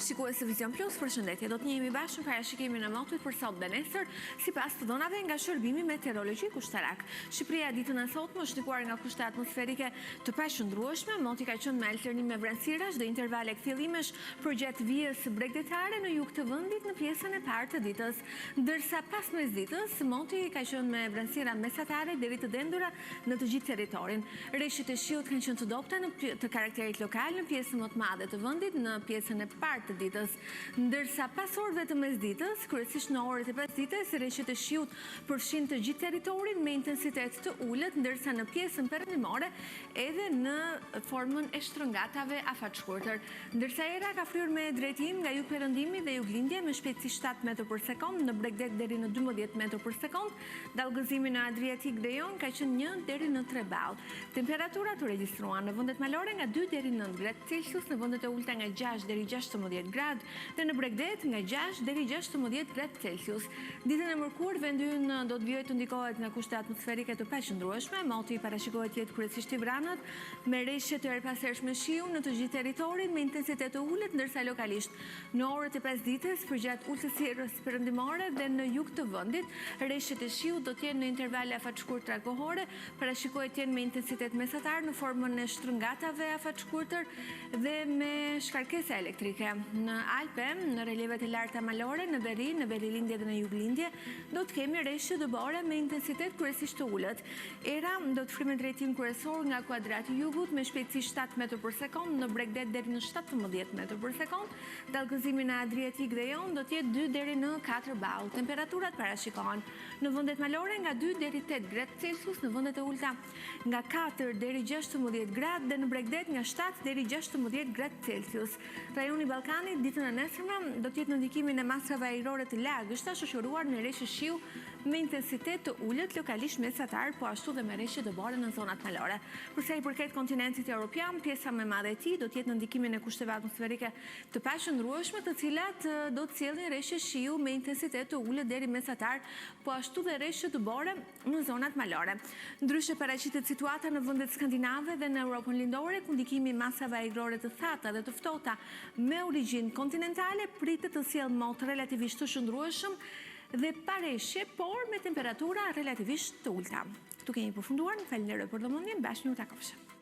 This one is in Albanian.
Shikues të Vision Plus, përshëndetje. Do të njehemi bashkë në parashikimin e motit për sot dhe nesër, sipas të dhënave nga shërbimi meteorologjik ushtarak. Shqipëria ditën e sotme është ndikuar nga kushte atmosferike të pashëndrueshme, moti ka qenë me alternime vranësirash dhe intervale kthjellimesh përgjatë vijës bregdetare në jug të vendit në pjesën e parë të ditës, ndërsa pas mesditës moti ka qenë me vranësira mesatare deri të dendura në të gjithë territorin. Rreshtet e shiut kanë qenë të dobta të karakterit lokal në pjesën më të madhe të vendit në pjesën e parë të ditës, ndërsa pas orëve të mesditës, kryesisht në orët e pasdites, rreshtet e shiut përfshin të gjithë territorin me intensitet të ulët, ndërsa në pjesën perëndimore edhe në formën e shtrëngatave afatshkurtër. Ndërsa era ka fryrë me drejtim nga jug perëndimi dhe juglindje me shpejtësi 7 metër për sekond, në Bregdet deri në 12 metër për sekond, dallgëzimi në Adriatik dhe Jon ka qenë 1 deri në 3 ball. Temperaturat u regjistruan në vendet malore nga 2 deri në 9 gradë Celsius, në vendet e ulta nga 6 deri 16 gradë dhe në Bregdet nga 6 deri 16 gradë Celsius. Ditën e mërkurë vendi ynë do të vijojë të ndikohet nga kushte atmosferike të paqëndrueshme, moti parashikohet të jetë kryesisht i vranët me rreshje të erpashershme shiu në të gjithë territorin me intensitet të ulët, ndërsa lokalisht në orët e pasdites përgjatë ulës së erës perëndimore dhe në jug të vendit, rreshtet e shiut do të jenë në intervale afatshkurtra kohore, parashikohet të jenë me intensitet mesatar në formën e shtrëngatave afatshkurtër dhe me shkarkesa elektrike. Në Alpe, në relievet e larta malore, në veri, në verilindje dhe në juglindje, do të kemi rreshje dëbore me intensitet kryesisht të ulët. Era do të frymë drejtim kryesor nga kuadrati jugut me shpejtësi 7 metër për sekond, në Bregdet deri në 17 metër për sekond, dallgëzimi në Adriatik dhe Jon do të jetë 2 deri në 4 ball. Temperaturat parashikohen në vendet malore nga 2 deri 8 gradë Celsius, në vendet e ulta nga 4 deri 16 gradë dhe në Bregdet nga 7 deri 16 gradë Celsius. Rajoni Ballkanit ditën e nesërme do të jetë në ndikimin e masave ajrore të lagështa, shoqëruar me rreshje shiu me intensitet të ulët, lokalisht mesatar, po ashtu dhe me rreshje dëbore në zonat malore. Për sa i përket kontinentit evropian, pjesa më e madhe e tij do të jetë në ndikimin e kushteve atmosferike të paqëndrueshme, të cilat do të sjellin rreshje shiu me intensitet të ulët deri mesatar, po ashtu dhe rreshje dëbore në zonat malore. Ndryshe paraqitet situata në vendet skandinave dhe në Europën lindore, ku ndikimi i masave ajrore të thata dhe të ftohta me origjinë kontinentale pritet të sjellë mot relativisht të shëndrueshëm dhe pa rreshje, por me temperatura relativisht të ulta. Këtu kemi përfunduar, falenderoj për vëmendjen, bashkë ju takofshëm.